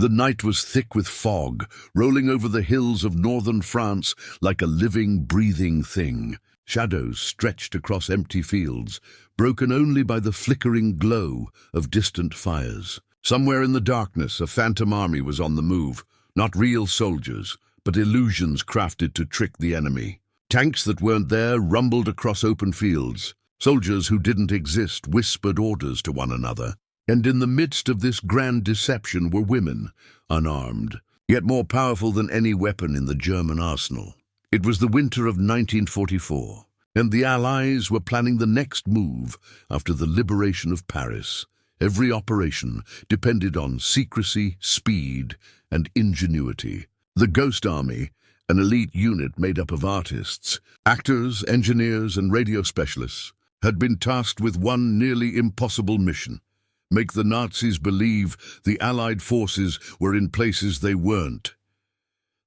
The night was thick with fog, rolling over the hills of northern France like a living, breathing thing. Shadows stretched across empty fields, broken only by the flickering glow of distant fires. Somewhere in the darkness, a phantom army was on the move. Not real soldiers, but illusions crafted to trick the enemy. Tanks that weren't there rumbled across open fields. Soldiers who didn't exist whispered orders to one another. And in the midst of this grand deception were women, unarmed, yet more powerful than any weapon in the German arsenal. It was the winter of 1944, and the Allies were planning the next move after the liberation of Paris. Every operation depended on secrecy, speed, and ingenuity. The Ghost Army, an elite unit made up of artists, actors, engineers, and radio specialists, had been tasked with one nearly impossible mission: make the Nazis believe the Allied forces were in places they weren't.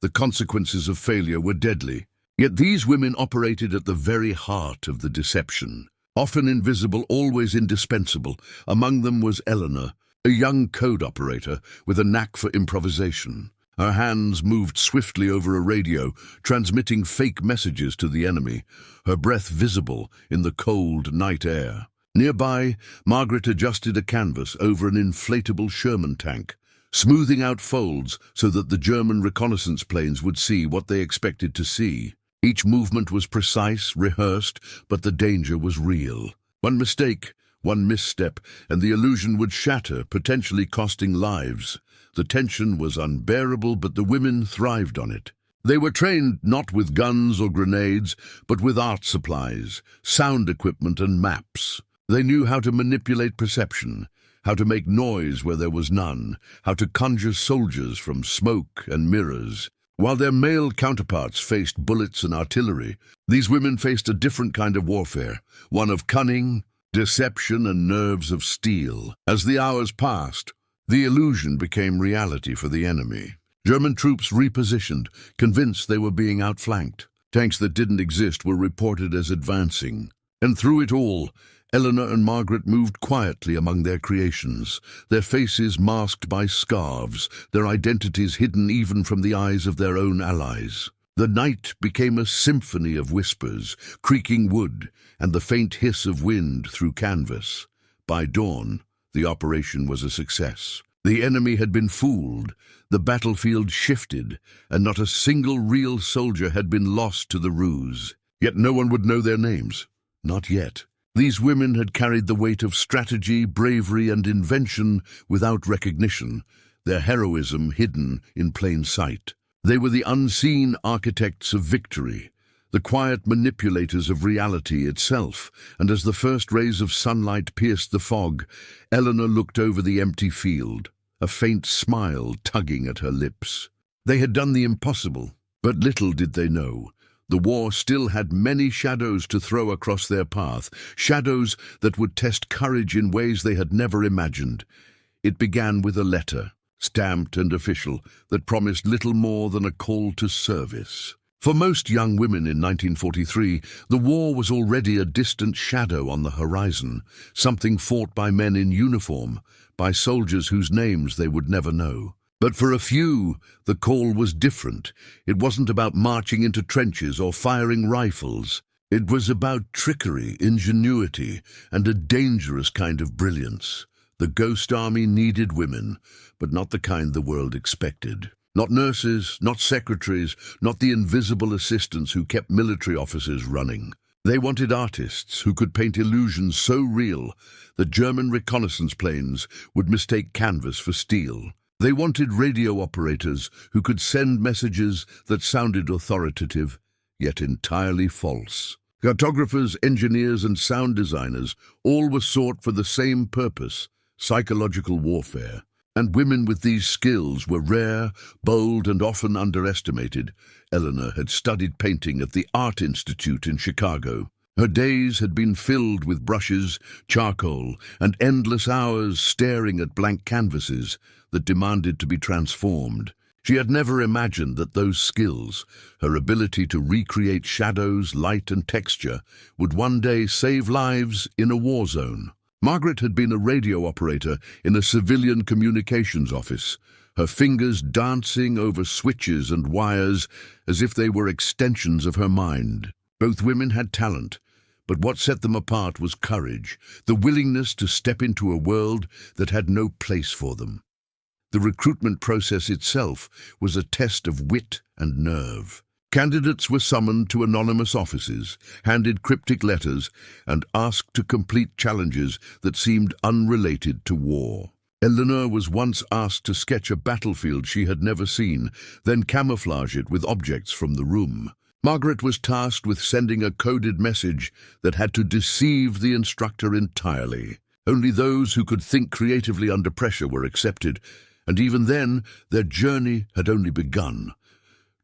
The consequences of failure were deadly, yet these women operated at the very heart of the deception. Often invisible, always indispensable. Among them was Eleanor, a young code operator with a knack for improvisation. Her hands moved swiftly over a radio, transmitting fake messages to the enemy, her breath visible in the cold night air. Nearby, Margaret adjusted a canvas over an inflatable Sherman tank, smoothing out folds so that the German reconnaissance planes would see what they expected to see. Each movement was precise, rehearsed, but the danger was real. One mistake, one misstep, and the illusion would shatter, potentially costing lives. The tension was unbearable, but the women thrived on it. They were trained not with guns or grenades, but with art supplies, sound equipment, and maps. They knew how to manipulate perception, how to make noise where there was none, how to conjure soldiers from smoke and mirrors. While their male counterparts faced bullets and artillery, these women faced a different kind of warfare, one of cunning, deception, and nerves of steel. As the hours passed, the illusion became reality for the enemy. German troops repositioned, convinced they were being outflanked. Tanks that didn't exist were reported as advancing. And through it all, Eleanor and Margaret moved quietly among their creations, their faces masked by scarves, their identities hidden even from the eyes of their own allies. The night became a symphony of whispers, creaking wood, and the faint hiss of wind through canvas. By dawn, the operation was a success. The enemy had been fooled, the battlefield shifted, and not a single real soldier had been lost to the ruse. Yet no one would know their names. Not yet. These women had carried the weight of strategy, bravery, and invention without recognition, their heroism hidden in plain sight. They were the unseen architects of victory, the quiet manipulators of reality itself, and as the first rays of sunlight pierced the fog, Eleanor looked over the empty field, a faint smile tugging at her lips. They had done the impossible, but little did they know. The war still had many shadows to throw across their path, shadows that would test courage in ways they had never imagined. It began with a letter, stamped and official, that promised little more than a call to service. For most young women in 1943, the war was already a distant shadow on the horizon, something fought by men in uniform, by soldiers whose names they would never know. But for a few, the call was different. It wasn't about marching into trenches or firing rifles. It was about trickery, ingenuity, and a dangerous kind of brilliance. The Ghost Army needed women, but not the kind the world expected. Not nurses, not secretaries, not the invisible assistants who kept military officers running. They wanted artists who could paint illusions so real that German reconnaissance planes would mistake canvas for steel. They wanted radio operators who could send messages that sounded authoritative, yet entirely false. Cartographers, engineers, and sound designers all were sought for the same purpose: psychological warfare. And women with these skills were rare, bold, and often underestimated. Eleanor had studied painting at the Art Institute in Chicago. Her days had been filled with brushes, charcoal, and endless hours staring at blank canvases that demanded to be transformed. She had never imagined that those skills, her ability to recreate shadows, light, and texture, would one day save lives in a war zone. Margaret had been a radio operator in a civilian communications office. her fingers dancing over switches and wires as if they were extensions of her mind. Both women had talent, but what set them apart was courage, the willingness to step into a world that had no place for them. The recruitment process itself was a test of wit and nerve. Candidates were summoned to anonymous offices, handed cryptic letters, and asked to complete challenges that seemed unrelated to war. Eleanor was once asked to sketch a battlefield she had never seen, then camouflage it with objects from the room. Margaret was tasked with sending a coded message that had to deceive the instructor entirely. Only those who could think creatively under pressure were accepted, and even then, their journey had only begun.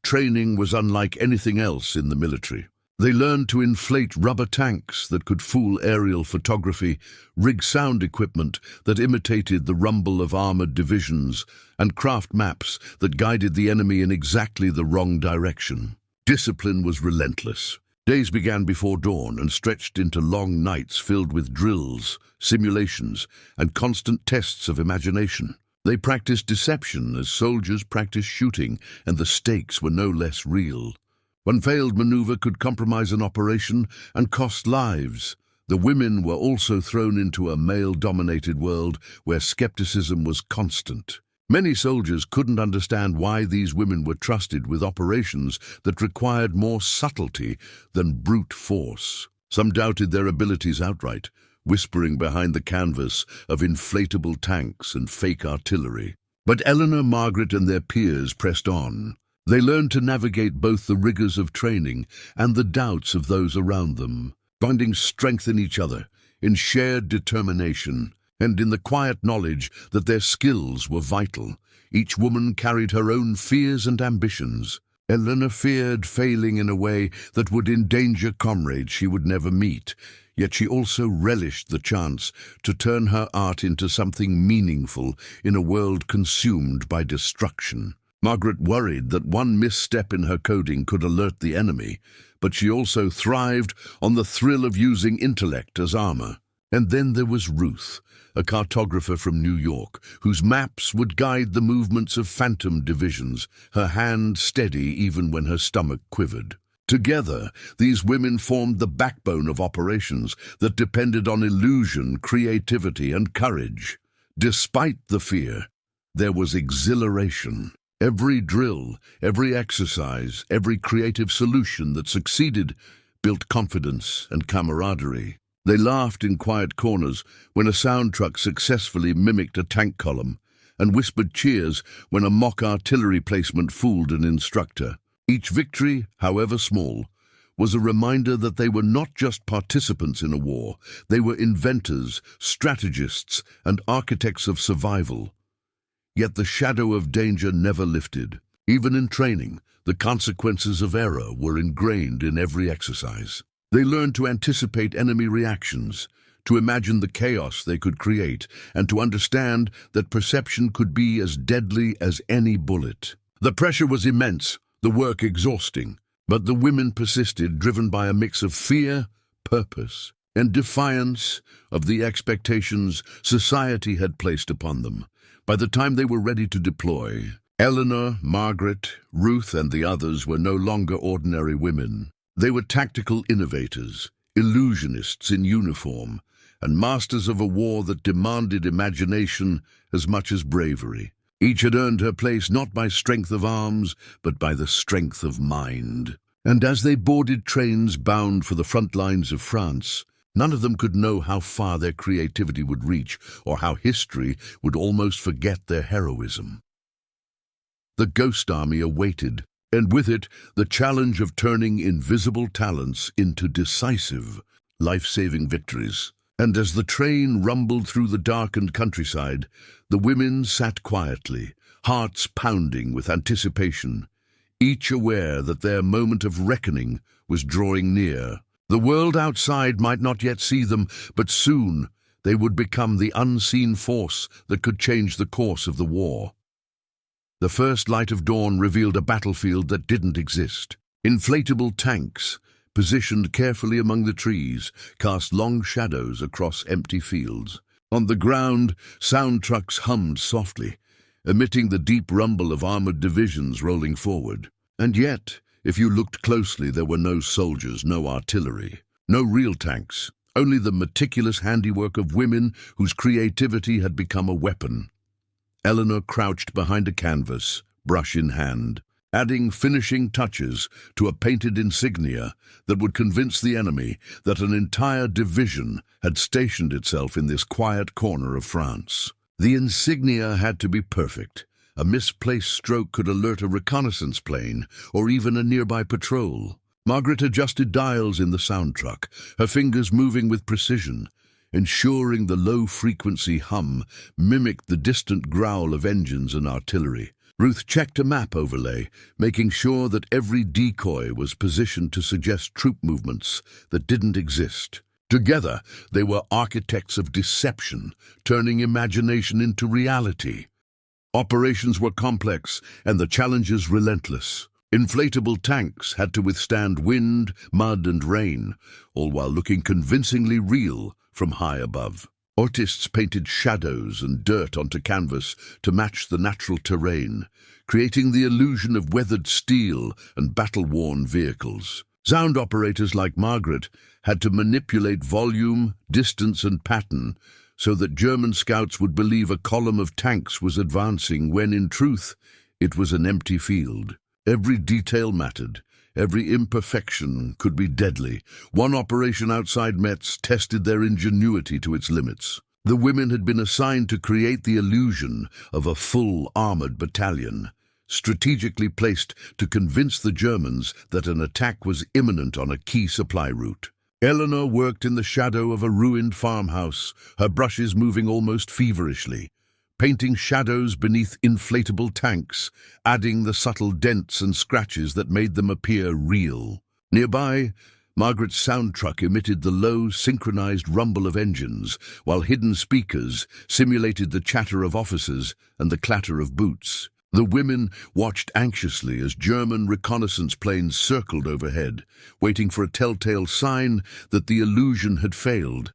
Training was unlike anything else in the military. They learned to inflate rubber tanks that could fool aerial photography, rig sound equipment that imitated the rumble of armored divisions, and craft maps that guided the enemy in exactly the wrong direction. Discipline was relentless. Days began before dawn and stretched into long nights filled with drills, simulations, and constant tests of imagination. They practiced deception as soldiers practiced shooting, and the stakes were no less real. One failed maneuver could compromise an operation and cost lives. The women were also thrown into a male-dominated world where skepticism was constant. Many soldiers couldn't understand why these women were trusted with operations that required more subtlety than brute force. Some doubted their abilities outright, whispering behind the canvas of inflatable tanks and fake artillery. But Eleanor, Margaret, and their peers pressed on. They learned to navigate both the rigors of training and the doubts of those around them, finding strength in each other, in shared determination, and in the quiet knowledge that their skills were vital. Each woman carried her own fears and ambitions. Eleanor feared failing in a way that would endanger comrades she would never meet, yet she also relished the chance to turn her art into something meaningful in a world consumed by destruction. Margaret worried that one misstep in her coding could alert the enemy, but she also thrived on the thrill of using intellect as armor. And then there was Ruth, a cartographer from New York, whose maps would guide the movements of phantom divisions, her hand steady even when her stomach quivered. Together, these women formed the backbone of operations that depended on illusion, creativity, and courage. Despite the fear, there was exhilaration. Every drill, every exercise, every creative solution that succeeded built confidence and camaraderie. They laughed in quiet corners when a sound truck successfully mimicked a tank column, and whispered cheers when a mock artillery placement fooled an instructor. Each victory, however small, was a reminder that they were not just participants in a war. They were inventors, strategists, and architects of survival. Yet the shadow of danger never lifted. Even in training, the consequences of error were ingrained in every exercise. They learned to anticipate enemy reactions, to imagine the chaos they could create, and to understand that perception could be as deadly as any bullet. The pressure was immense, the work exhausting, but the women persisted, driven by a mix of fear, purpose, and defiance of the expectations society had placed upon them. By the time they were ready to deploy, Eleanor, Margaret, Ruth, and the others were no longer ordinary women. They were tactical innovators, illusionists in uniform, and masters of a war that demanded imagination as much as bravery. Each had earned her place not by strength of arms, but by the strength of mind. And as they boarded trains bound for the front lines of France, none of them could know how far their creativity would reach, or how history would almost forget their heroism. The Ghost Army awaited, and with it the challenge of turning invisible talents into decisive, life-saving victories. And as the train rumbled through the darkened countryside, the women sat quietly, hearts pounding with anticipation, each aware that their moment of reckoning was drawing near. The world outside might not yet see them, but soon they would become the unseen force that could change the course of the war. The first light of dawn revealed a battlefield that didn't exist. Inflatable tanks, positioned carefully among the trees, cast long shadows across empty fields. On the ground, sound trucks hummed softly, emitting the deep rumble of armored divisions rolling forward. And yet, if you looked closely, there were no soldiers, no artillery, no real tanks, only the meticulous handiwork of women whose creativity had become a weapon. Eleanor crouched behind a canvas, brush in hand, adding finishing touches to a painted insignia that would convince the enemy that an entire division had stationed itself in this quiet corner of France. The insignia had to be perfect. A misplaced stroke could alert a reconnaissance plane or even a nearby patrol. Margaret adjusted dials in the sound truck, her fingers moving with precision, ensuring the low-frequency hum mimicked the distant growl of engines and artillery. Ruth checked a map overlay, making sure that every decoy was positioned to suggest troop movements that didn't exist. Together, they were architects of deception, turning imagination into reality. Operations were complex and the challenges relentless. Inflatable tanks had to withstand wind, mud, and rain, all while looking convincingly real from high above. Artists painted shadows and dirt onto canvas to match the natural terrain, creating the illusion of weathered steel and battle-worn vehicles. Sound operators like Margaret had to manipulate volume, distance, and pattern so that German scouts would believe a column of tanks was advancing when, in truth, it was an empty field. Every detail mattered. Every imperfection could be deadly. One operation outside Metz tested their ingenuity to its limits. The women had been assigned to create the illusion of a full armored battalion, strategically placed to convince the Germans that an attack was imminent on a key supply route. Eleanor worked in the shadow of a ruined farmhouse, her brushes moving almost feverishly, painting shadows beneath inflatable tanks, adding the subtle dents and scratches that made them appear real. Nearby, Margaret's sound truck emitted the low, synchronized rumble of engines, while hidden speakers simulated the chatter of officers and the clatter of boots. The women watched anxiously as German reconnaissance planes circled overhead, waiting for a telltale sign that the illusion had failed.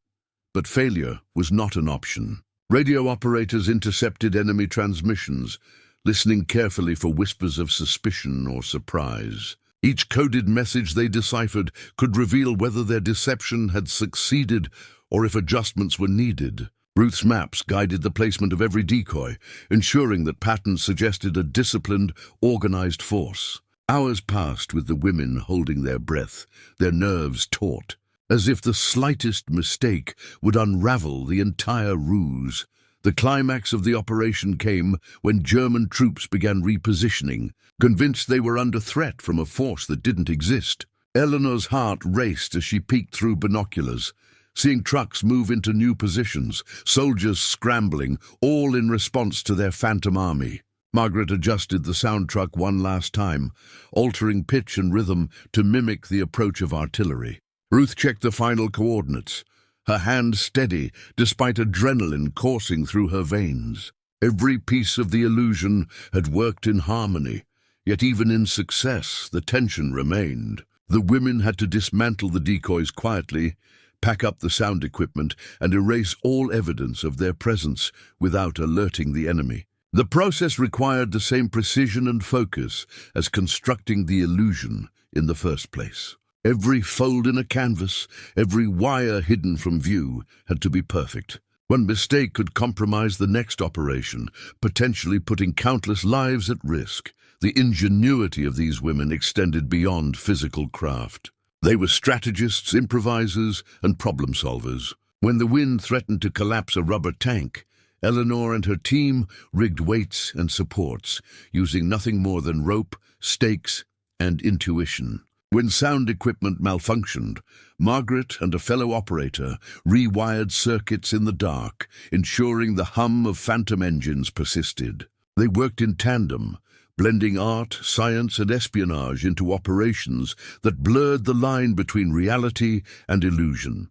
But failure was not an option. Radio operators intercepted enemy transmissions, listening carefully for whispers of suspicion or surprise. Each coded message they deciphered could reveal whether their deception had succeeded or if adjustments were needed. Ruth's maps guided the placement of every decoy, ensuring that patterns suggested a disciplined, organized force. Hours passed with the women holding their breath, their nerves taut, as if the slightest mistake would unravel the entire ruse. The climax of the operation came when German troops began repositioning, convinced they were under threat from a force that didn't exist. Eleanor's heart raced as she peeked through binoculars, seeing trucks move into new positions, soldiers scrambling, all in response to their phantom army. Margaret adjusted the sound truck one last time, altering pitch and rhythm to mimic the approach of artillery. Ruth checked the final coordinates, her hand steady despite adrenaline coursing through her veins. Every piece of the illusion had worked in harmony, yet even in success, the tension remained. The women had to dismantle the decoys quietly, pack up the sound equipment, and erase all evidence of their presence without alerting the enemy. The process required the same precision and focus as constructing the illusion in the first place. Every fold in a canvas, every wire hidden from view, had to be perfect. One mistake could compromise the next operation, potentially putting countless lives at risk. The ingenuity of these women extended beyond physical craft. They were strategists, improvisers, and problem solvers. When the wind threatened to collapse a rubber tank, Eleanor and her team rigged weights and supports, using nothing more than rope, stakes, and intuition. When sound equipment malfunctioned, Margaret and a fellow operator rewired circuits in the dark, ensuring the hum of phantom engines persisted. They worked in tandem, blending art, science, and espionage into operations that blurred the line between reality and illusion.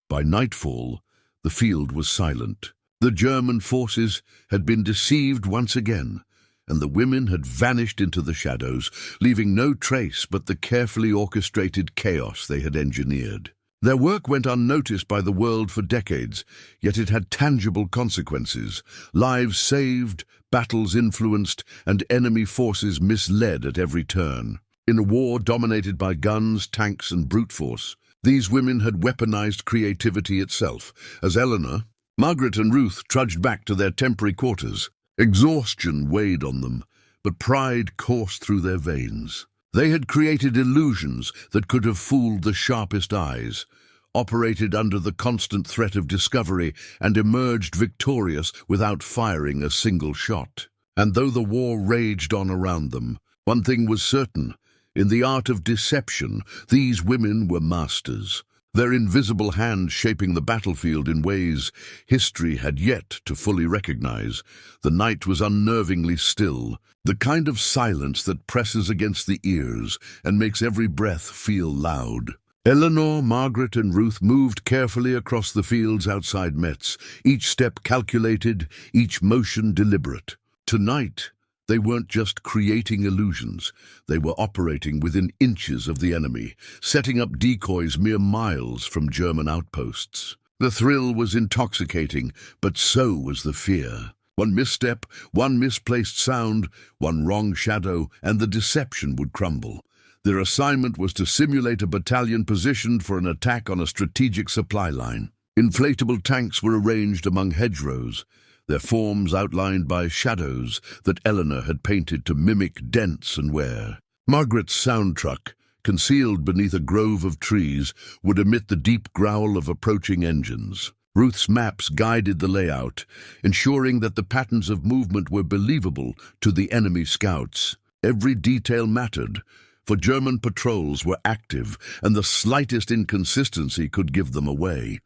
By nightfall, the field was silent. The German forces had been deceived once again, and the women had vanished into the shadows, leaving no trace but the carefully orchestrated chaos they had engineered. Their work went unnoticed by the world for decades, yet it had tangible consequences. Lives saved, battles influenced, and enemy forces misled at every turn. In a war dominated by guns, tanks, and brute force, these women had weaponized creativity itself. As Eleanor, Margaret, and Ruth trudged back to their temporary quarters, exhaustion weighed on them, but pride coursed through their veins. They had created illusions that could have fooled the sharpest eyes, operated under the constant threat of discovery, and emerged victorious without firing a single shot. And though the war raged on around them, one thing was certain: in the art of deception, these women were masters, their invisible hands shaping the battlefield in ways history had yet to fully recognize. The night was unnervingly still, the kind of silence that presses against the ears and makes every breath feel loud. Eleanor, Margaret, and Ruth moved carefully across the fields outside Metz, each step calculated, each motion deliberate. Tonight, they weren't just creating illusions, they were operating within inches of the enemy, setting up decoys mere miles from German outposts. The thrill was intoxicating, but so was the fear. One misstep, one misplaced sound, one wrong shadow, and the deception would crumble. Their assignment was to simulate a battalion positioned for an attack on a strategic supply line. Inflatable tanks were arranged among hedgerows, their forms outlined by shadows that Eleanor had painted to mimic dents and wear. Margaret's sound truck, concealed beneath a grove of trees, would emit the deep growl of approaching engines. Ruth's maps guided the layout, ensuring that the patterns of movement were believable to the enemy scouts. Every detail mattered, for German patrols were active, and the slightest inconsistency could give them away.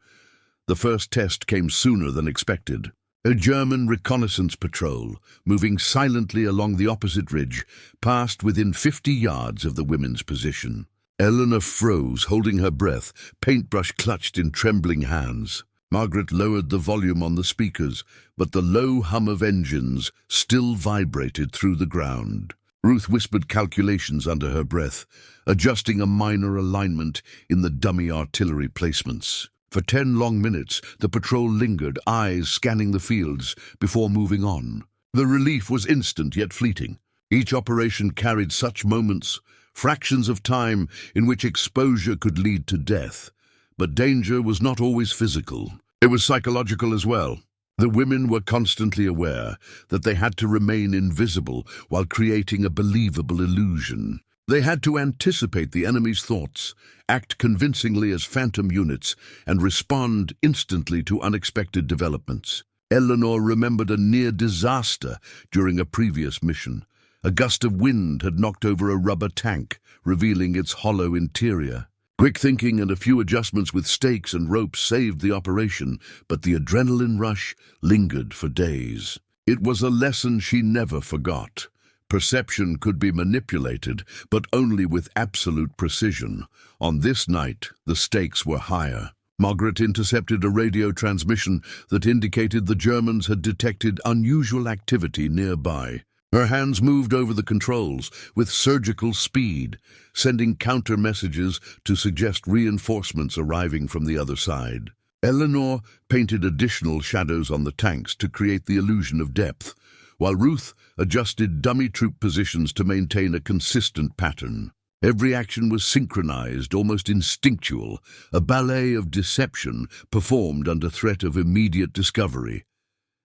The first test came sooner than expected. A German reconnaissance patrol, moving silently along the opposite ridge, passed within 50 yards of the women's position. Eleanor froze, holding her breath, paintbrush clutched in trembling hands. Margaret lowered the volume on the speakers, but the low hum of engines still vibrated through the ground. Ruth whispered calculations under her breath, adjusting a minor alignment in the dummy artillery placements. For 10 long minutes, the patrol lingered, eyes scanning the fields, before moving on. The relief was instant yet fleeting. Each operation carried such moments, fractions of time in which exposure could lead to death. But danger was not always physical. It was psychological as well. The women were constantly aware that they had to remain invisible while creating a believable illusion. They had to anticipate the enemy's thoughts, act convincingly as phantom units, and respond instantly to unexpected developments. Eleanor remembered a near disaster during a previous mission. A gust of wind had knocked over a rubber tank, revealing its hollow interior. Quick thinking and a few adjustments with stakes and ropes saved the operation, but the adrenaline rush lingered for days. It was a lesson she never forgot. Perception could be manipulated, but only with absolute precision. On this night, the stakes were higher. Margaret intercepted a radio transmission that indicated the Germans had detected unusual activity nearby. Her hands moved over the controls with surgical speed, sending counter messages to suggest reinforcements arriving from the other side. Eleanor painted additional shadows on the tanks to create the illusion of depth, while Ruth adjusted dummy troop positions to maintain a consistent pattern. Every action was synchronized, almost instinctual, a ballet of deception performed under threat of immediate discovery.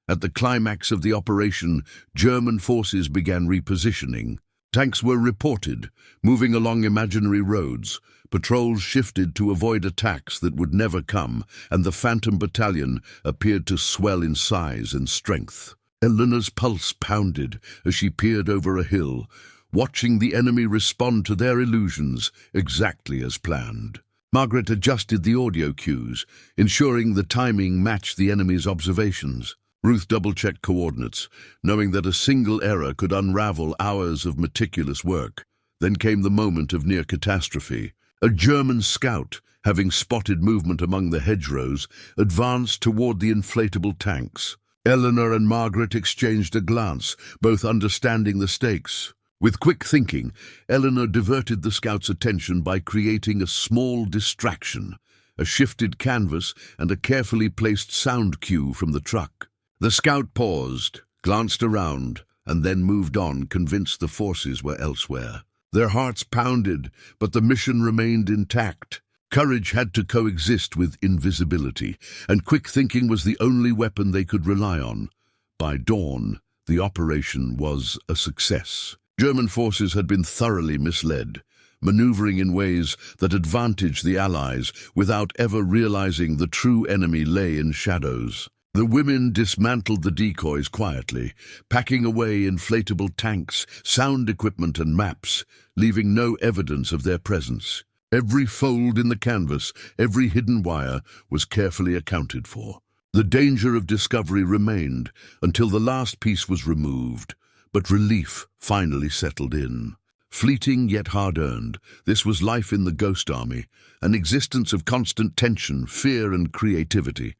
At the climax of the operation, German forces began repositioning. Tanks were reported, moving along imaginary roads. Patrols shifted to avoid attacks that would never come, and the Phantom Battalion appeared to swell in size and strength. Eleanor's pulse pounded as she peered over a hill, watching the enemy respond to their illusions exactly as planned. Margaret adjusted the audio cues, ensuring the timing matched the enemy's observations. Ruth double-checked coordinates, knowing that a single error could unravel hours of meticulous work. Then came the moment of near catastrophe. A German scout, having spotted movement among the hedgerows, advanced toward the inflatable tanks. Eleanor and Margaret exchanged a glance, both understanding the stakes. With quick thinking, Eleanor diverted the scout's attention by creating a small distraction. a shifted canvas, and a carefully placed sound cue from the truck. The scout paused, glanced around, and then moved on, convinced the forces were elsewhere. Their hearts pounded, but the mission remained intact. Courage had to coexist with invisibility, and quick thinking was the only weapon they could rely on. By dawn, the operation was a success. German forces had been thoroughly misled, maneuvering in ways that advantaged the Allies without ever realizing the true enemy lay in shadows. The women dismantled the decoys quietly, packing away inflatable tanks, sound equipment and maps, leaving no evidence of their presence. Every fold in the canvas, every hidden wire, was carefully accounted for. The danger of discovery remained until the last piece was removed, but relief finally settled in. Fleeting yet hard-earned, this was life in the Ghost Army, an existence of constant tension, fear and creativity.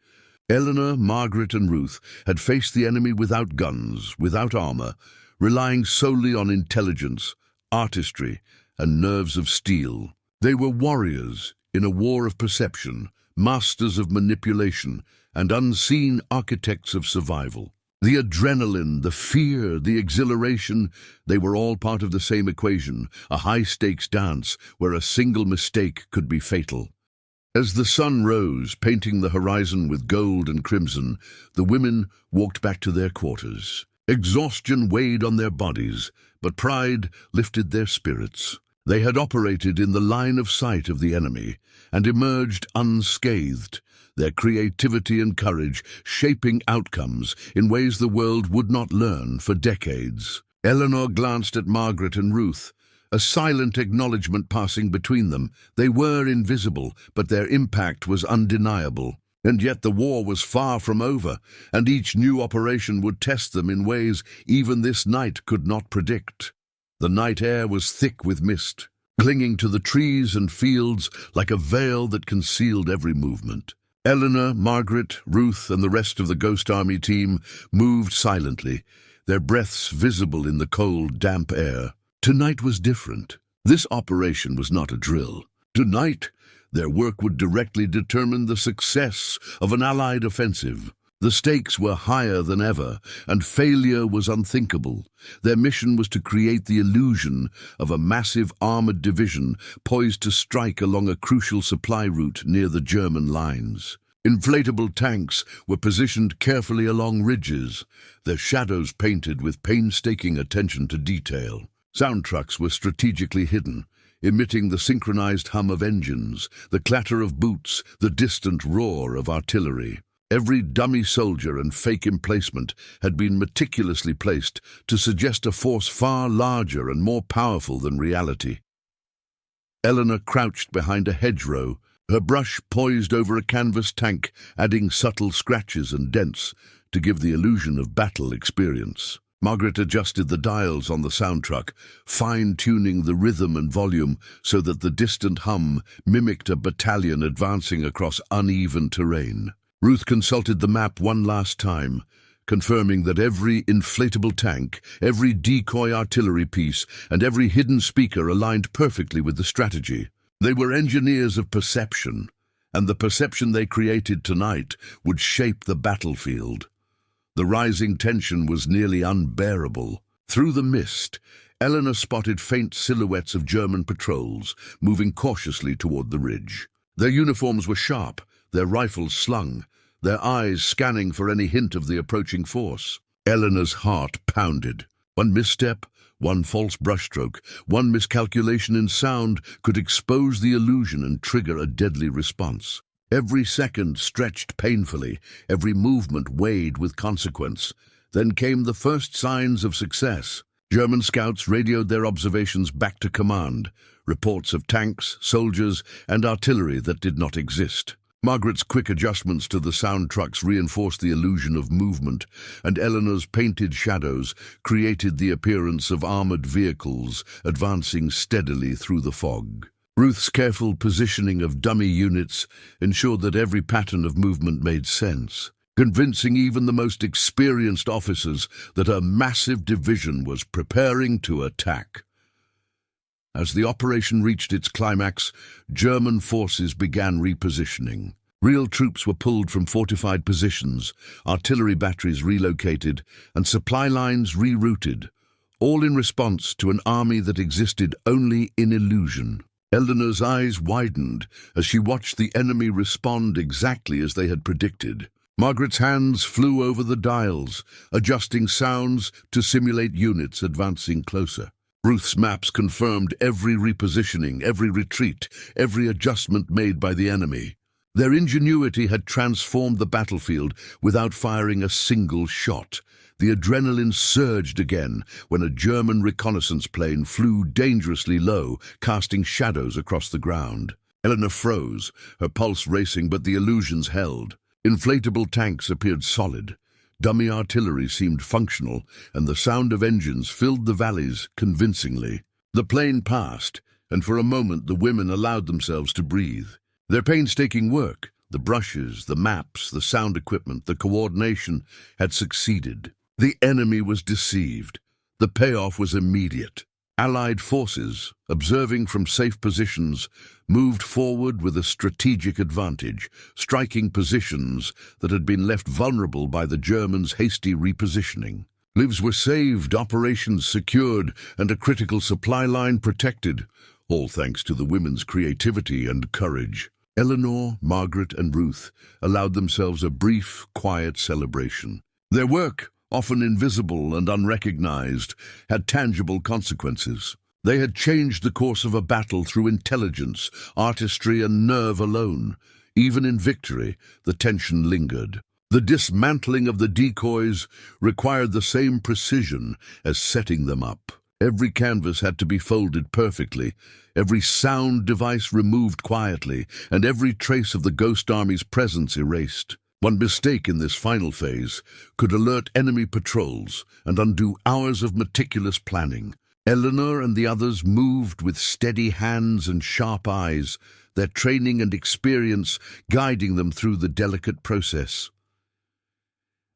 Eleanor, Margaret and Ruth had faced the enemy without guns, without armor, relying solely on intelligence, artistry and nerves of steel. They were warriors in a war of perception, masters of manipulation, and unseen architects of survival. The adrenaline, the fear, the exhilaration, they were all part of the same equation, a high-stakes dance where a single mistake could be fatal. As the sun rose, painting the horizon with gold and crimson, the women walked back to their quarters. Exhaustion weighed on their bodies, but pride lifted their spirits. They had operated in the line of sight of the enemy and emerged unscathed, their creativity and courage shaping outcomes in ways the world would not learn for decades. Eleanor glanced at Margaret and Ruth, a silent acknowledgement passing between them. They were invisible, but their impact was undeniable. And yet the war was far from over, and each new operation would test them in ways even this night could not predict. The night air was thick with mist, clinging to the trees and fields like a veil that concealed every movement. Eleanor, Margaret, Ruth, and the rest of the Ghost Army team moved silently, their breaths visible in the cold, damp air. Tonight was different. This operation was not a drill. Tonight, their work would directly determine the success of an Allied offensive. The stakes were higher than ever, and failure was unthinkable. Their mission was to create the illusion of a massive armored division poised to strike along a crucial supply route near the German lines. Inflatable tanks were positioned carefully along ridges, their shadows painted with painstaking attention to detail. Sound trucks were strategically hidden, emitting the synchronized hum of engines, the clatter of boots, the distant roar of artillery. Every dummy soldier and fake emplacement had been meticulously placed to suggest a force far larger and more powerful than reality. Eleanor crouched behind a hedgerow, her brush poised over a canvas tank, adding subtle scratches and dents to give the illusion of battle experience. Margaret adjusted the dials on the sound truck, fine-tuning the rhythm and volume so that the distant hum mimicked a battalion advancing across uneven terrain. Ruth consulted the map one last time, confirming that every inflatable tank, every decoy artillery piece, and every hidden speaker aligned perfectly with the strategy. They were engineers of perception, and the perception they created tonight would shape the battlefield. The rising tension was nearly unbearable. Through the mist, Eleanor spotted faint silhouettes of German patrols moving cautiously toward the ridge. Their uniforms were sharp, their rifles slung, their eyes scanning for any hint of the approaching force. Eleanor's heart pounded. One misstep, one false brushstroke, one miscalculation in sound could expose the illusion and trigger a deadly response. Every second stretched painfully, every movement weighed with consequence. Then came the first signs of success. German scouts radioed their observations back to command, reports of tanks, soldiers, and artillery that did not exist. Margaret's quick adjustments to the sound trucks reinforced the illusion of movement, and Eleanor's painted shadows created the appearance of armored vehicles advancing steadily through the fog. Ruth's careful positioning of dummy units ensured that every pattern of movement made sense, convincing even the most experienced officers that a massive division was preparing to attack. As the operation reached its climax, German forces began repositioning. Real troops were pulled from fortified positions, artillery batteries relocated, and supply lines rerouted, all in response to an army that existed only in illusion. Eleanor's eyes widened as she watched the enemy respond exactly as they had predicted. Margaret's hands flew over the dials, adjusting sounds to simulate units advancing closer. Ruth's maps confirmed every repositioning, every retreat, every adjustment made by the enemy. Their ingenuity had transformed the battlefield without firing a single shot. The adrenaline surged again when a German reconnaissance plane flew dangerously low, casting shadows across the ground. Eleanor froze, her pulse racing, but the illusions held. Inflatable tanks appeared solid. Dummy artillery seemed functional, and the sound of engines filled the valleys convincingly. The plane passed, and for a moment the women allowed themselves to breathe. Their painstaking work, the brushes, the maps, the sound equipment, the coordination, had succeeded. The enemy was deceived. The payoff was immediate. Allied forces, observing from safe positions, moved forward with a strategic advantage, striking positions that had been left vulnerable by the Germans' hasty repositioning. Lives were saved, operations secured, and a critical supply line protected, all thanks to the women's creativity and courage. Eleanor, Margaret, and Ruth allowed themselves a brief, quiet celebration. Their work, often invisible and unrecognized, had tangible consequences. They had changed the course of a battle through intelligence, artistry, and nerve alone. Even in victory, the tension lingered. The dismantling of the decoys required the same precision as setting them up. Every canvas had to be folded perfectly, every sound device removed quietly, and every trace of the Ghost Army's presence erased. One mistake in this final phase could alert enemy patrols and undo hours of meticulous planning. Eleanor and the others moved with steady hands and sharp eyes, their training and experience guiding them through the delicate process.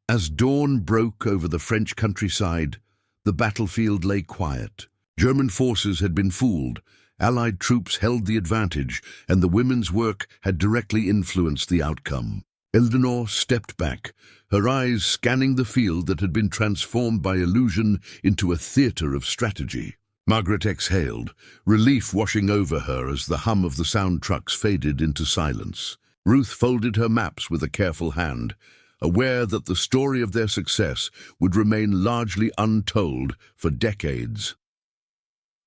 As dawn broke over the French countryside, the battlefield lay quiet. German forces had been fooled, Allied troops held the advantage, and the women's work had directly influenced the outcome. Eleanor stepped back, her eyes scanning the field that had been transformed by illusion into a theater of strategy. Margaret exhaled, relief washing over her as the hum of the sound trucks faded into silence. Ruth folded her maps with a careful hand, aware that the story of their success would remain largely untold for decades.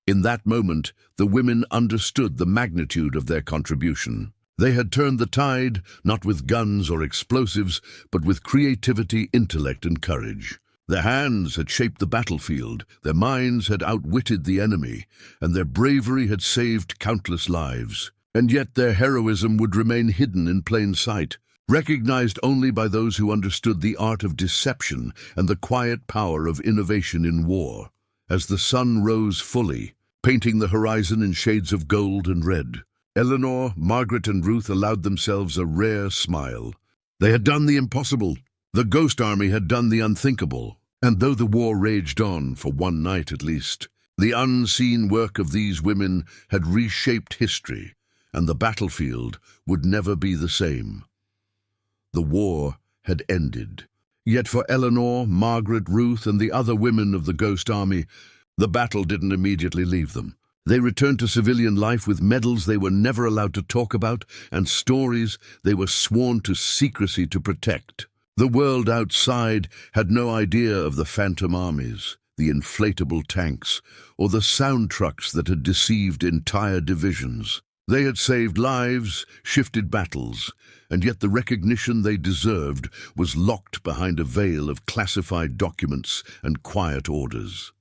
In that moment, the women understood the magnitude of their contribution. They had turned the tide, not with guns or explosives, but with creativity, intellect, and courage. Their hands had shaped the battlefield, their minds had outwitted the enemy, and their bravery had saved countless lives. And yet their heroism would remain hidden in plain sight, recognized only by those who understood the art of deception and the quiet power of innovation in war. As the sun rose fully, painting the horizon in shades of gold and red, Eleanor, Margaret, and Ruth allowed themselves a rare smile. They had done the impossible. The Ghost Army had done the unthinkable. And though the war raged on, for one night at least, the unseen work of these women had reshaped history, and the battlefield would never be the same. The war had ended. Yet for Eleanor, Margaret, Ruth, and the other women of the Ghost Army, the battle didn't immediately leave them. They returned to civilian life with medals they were never allowed to talk about and stories they were sworn to secrecy to protect. The world outside had no idea of the phantom armies, the inflatable tanks, or the sound trucks that had deceived entire divisions. They had saved lives, shifted battles, and yet the recognition they deserved was locked behind a veil of classified documents and quiet orders.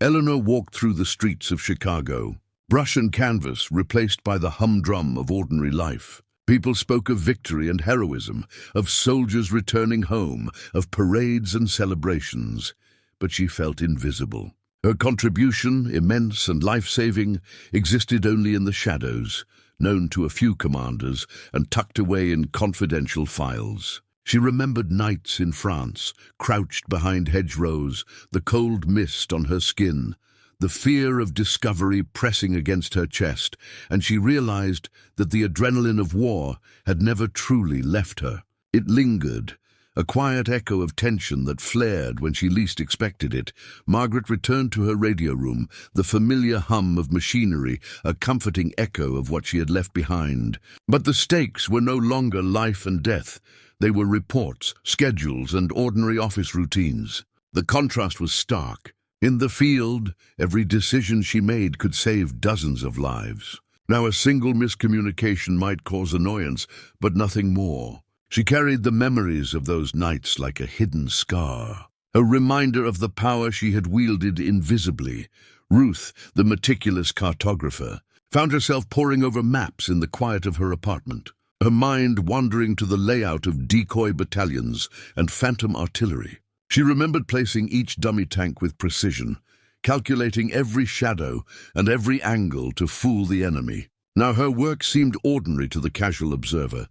Eleanor walked through the streets of Chicago, brush and canvas replaced by the humdrum of ordinary life. People spoke of victory and heroism, of soldiers returning home, of parades and celebrations, but she felt invisible. Her contribution, immense and life-saving, existed only in the shadows, known to a few commanders and tucked away in confidential files. She remembered nights in France, crouched behind hedgerows, the cold mist on her skin, the fear of discovery pressing against her chest, and she realized that the adrenaline of war had never truly left her. It lingered, a quiet echo of tension that flared when she least expected it. Margaret returned to her radio room, the familiar hum of machinery, a comforting echo of what she had left behind. But the stakes were no longer life and death. They were reports, schedules, and ordinary office routines. The contrast was stark. In the field, every decision she made could save dozens of lives. Now a single miscommunication might cause annoyance, but nothing more. She carried the memories of those nights like a hidden scar, a reminder of the power she had wielded invisibly. Ruth, the meticulous cartographer, found herself poring over maps in the quiet of her apartment, her mind wandering to the layout of decoy battalions and phantom artillery. She remembered placing each dummy tank with precision, calculating every shadow and every angle to fool the enemy. Now her work seemed ordinary to the casual observer,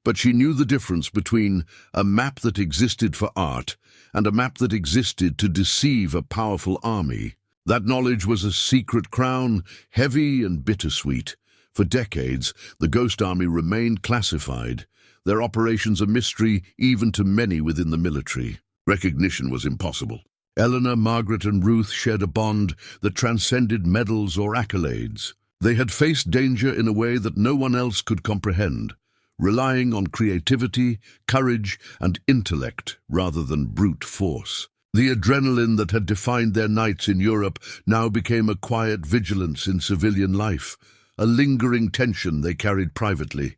but she knew the difference between a map that existed for art and a map that existed to deceive a powerful army. That knowledge was a secret crown, heavy and bittersweet. For decades, the Ghost Army remained classified, their operations a mystery even to many within the military. Recognition was impossible. Eleanor, Margaret, and Ruth shared a bond that transcended medals or accolades. They had faced danger in a way that no one else could comprehend, relying on creativity, courage, and intellect rather than brute force. The adrenaline that had defined their nights in Europe now became a quiet vigilance in civilian life, a lingering tension they carried privately,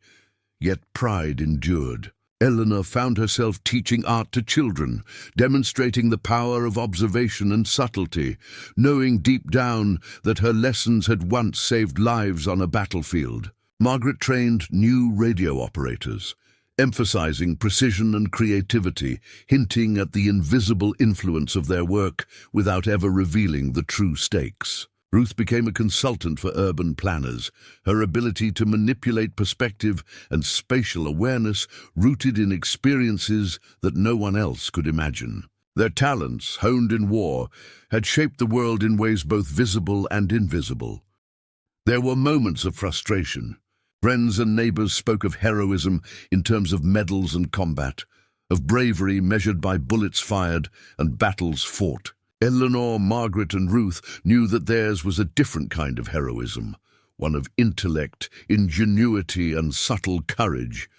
yet pride endured. Eleanor found herself teaching art to children, demonstrating the power of observation and subtlety, knowing deep down that her lessons had once saved lives on a battlefield. Margaret trained new radio operators, emphasizing precision and creativity, hinting at the invisible influence of their work without ever revealing the true stakes. Ruth became a consultant for urban planners, her ability to manipulate perspective and spatial awareness rooted in experiences that no one else could imagine. Their talents, honed in war, had shaped the world in ways both visible and invisible. There were moments of frustration. Friends and neighbors spoke of heroism in terms of medals and combat, of bravery measured by bullets fired and battles fought. Eleanor, Margaret, and Ruth knew that theirs was a different kind of heroism, one of intellect, ingenuity, and subtle courage,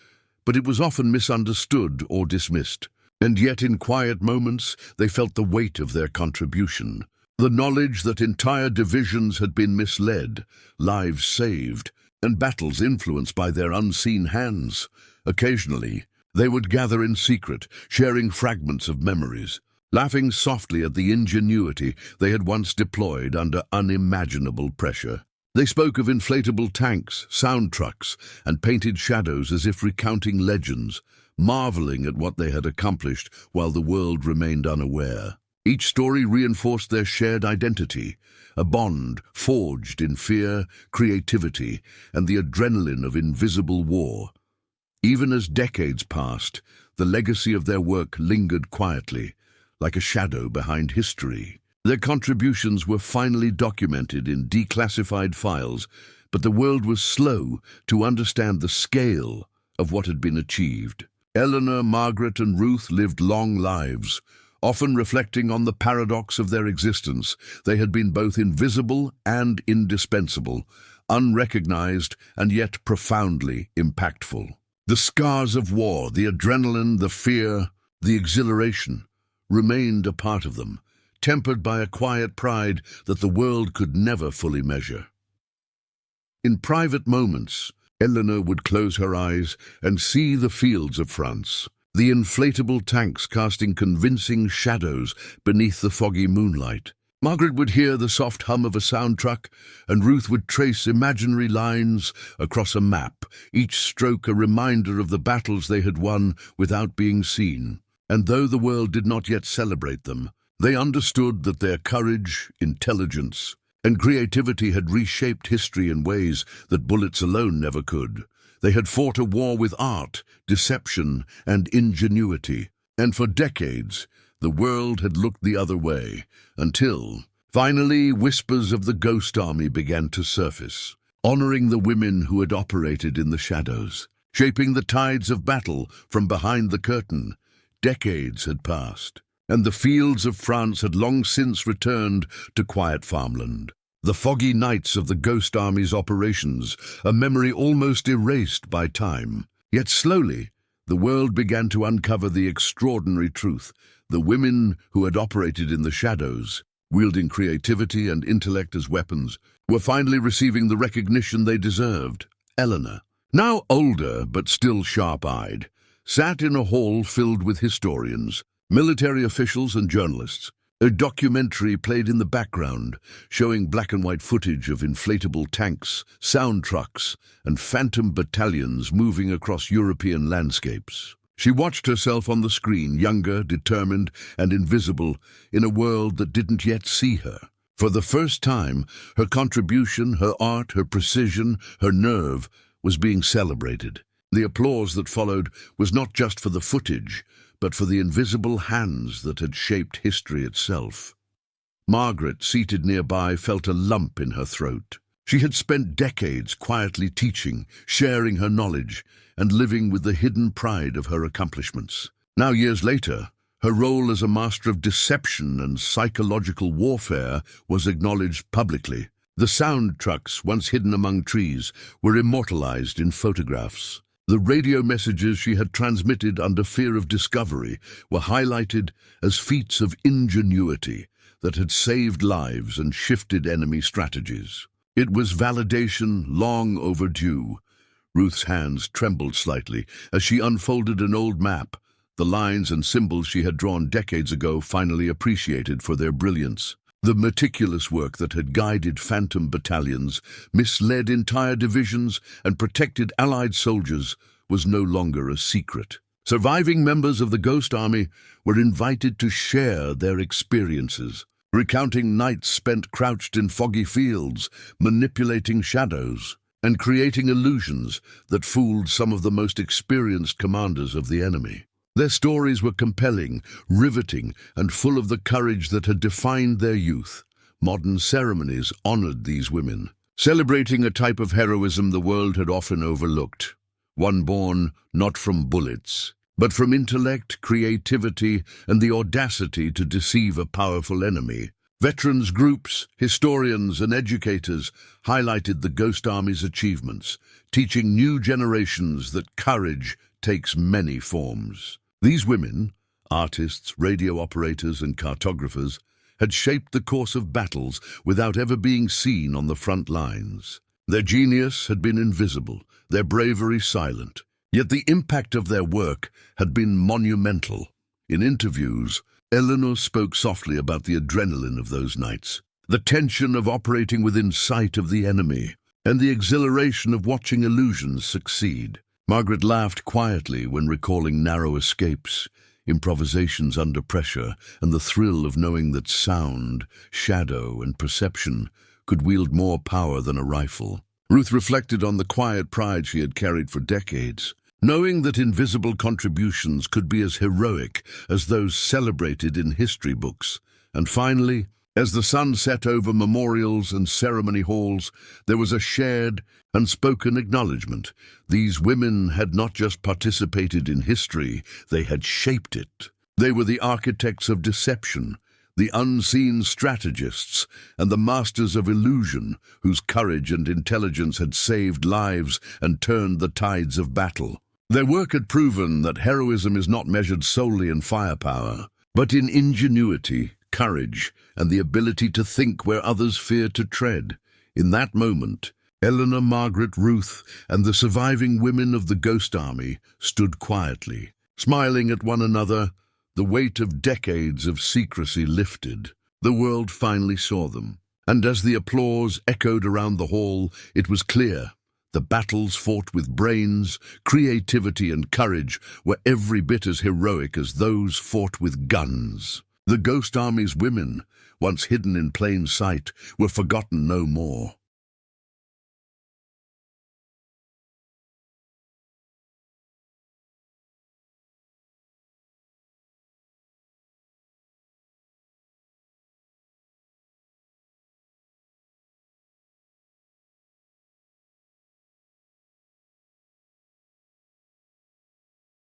but it was often misunderstood or dismissed. And yet in quiet moments they felt the weight of their contribution, the knowledge that entire divisions had been misled, lives saved, and battles influenced by their unseen hands. Occasionally, they would gather in secret, sharing fragments of memories, laughing softly at the ingenuity they had once deployed under unimaginable pressure. They spoke of inflatable tanks, sound trucks, and painted shadows as if recounting legends, marveling at what they had accomplished while the world remained unaware. Each story reinforced their shared identity, a bond forged in fear, creativity, and the adrenaline of invisible war. Even as decades passed, the legacy of their work lingered quietly, like a shadow behind history. Their contributions were finally documented in declassified files, but the world was slow to understand the scale of what had been achieved. Eleanor, Margaret, and Ruth lived long lives, often reflecting on the paradox of their existence. They had been both invisible and indispensable, unrecognized and yet profoundly impactful. The scars of war, the adrenaline, the fear, the exhilaration, remained a part of them, tempered by a quiet pride that the world could never fully measure. In private moments, Eleanor would close her eyes and see the fields of France, the inflatable tanks casting convincing shadows beneath the foggy moonlight. Margaret would hear the soft hum of a sound truck, and Ruth would trace imaginary lines across a map, each stroke a reminder of the battles they had won without being seen. And though the world did not yet celebrate them, they understood that their courage, intelligence, and creativity had reshaped history in ways that bullets alone never could. They had fought a war with art, deception, and ingenuity, and for decades the world had looked the other way, until, Finally, whispers of the Ghost Army began to surface, honoring the women who had operated in the shadows, shaping the tides of battle from behind the curtain. Decades had passed, and the fields of France had long since returned to quiet farmland. The foggy nights of the Ghost Army's operations, a memory almost erased by time. Yet slowly, the world began to uncover the extraordinary truth. The women who had operated in the shadows, wielding creativity and intellect as weapons, were finally receiving the recognition they deserved. Eleanor, now older but still sharp-eyed, sat in a hall filled with historians, military officials and journalists. A documentary played in the background, showing black and white footage of inflatable tanks, sound trucks, and phantom battalions moving across European landscapes. She watched herself on the screen, younger, determined, and invisible, in a world that didn't yet see her. For the first time, her contribution, her art, her precision, her nerve, was being celebrated. The applause that followed was not just for the footage, but for the invisible hands that had shaped history itself. Margaret, seated nearby, felt a lump in her throat. She had spent decades quietly teaching, sharing her knowledge, and living with the hidden pride of her accomplishments. Now, years later, her role as a master of deception and psychological warfare was acknowledged publicly. The sound trucks, once hidden among trees, were immortalized in photographs. The radio messages she had transmitted under fear of discovery were highlighted as feats of ingenuity that had saved lives and shifted enemy strategies. It was validation long overdue. Ruth's hands trembled slightly as she unfolded an old map, the lines and symbols she had drawn decades ago finally appreciated for their brilliance. The meticulous work that had guided phantom battalions, misled entire divisions, and protected Allied soldiers was no longer a secret. Surviving members of the Ghost Army were invited to share their experiences, recounting nights spent crouched in foggy fields, manipulating shadows, and creating illusions that fooled some of the most experienced commanders of the enemy. Their stories were compelling, riveting, and full of the courage that had defined their youth. Modern ceremonies honored these women, celebrating a type of heroism the world had often overlooked, one born not from bullets, but from intellect, creativity, and the audacity to deceive a powerful enemy. Veterans groups, historians, and educators highlighted the Ghost Army's achievements, teaching new generations that courage takes many forms. These women, artists, radio operators, and cartographers, had shaped the course of battles without ever being seen on the front lines. Their genius had been invisible, their bravery silent, yet the impact of their work had been monumental. In interviews, Eleanor spoke softly about the adrenaline of those nights, the tension of operating within sight of the enemy, and the exhilaration of watching illusions succeed. Margaret laughed quietly when recalling narrow escapes, improvisations under pressure, and the thrill of knowing that sound, shadow, and perception could wield more power than a rifle. Ruth reflected on the quiet pride she had carried for decades, knowing that invisible contributions could be as heroic as those celebrated in history books. And finally, as the sun set over memorials and ceremony halls, there was a shared, unspoken acknowledgement. These women had not just participated in history, they had shaped it. They were the architects of deception, the unseen strategists, and the masters of illusion, whose courage and intelligence had saved lives and turned the tides of battle. Their work had proven that heroism is not measured solely in firepower, but in ingenuity, courage, and the ability to think where others fear to tread. In that moment, Eleanor, Margaret, Ruth, and the surviving women of the Ghost Army stood quietly, smiling at one another. The weight of decades of secrecy lifted. The world finally saw them. And as the applause echoed around the hall, it was clear. The battles fought with brains, creativity, and courage were every bit as heroic as those fought with guns. The Ghost Army's women, once hidden in plain sight, were forgotten no more.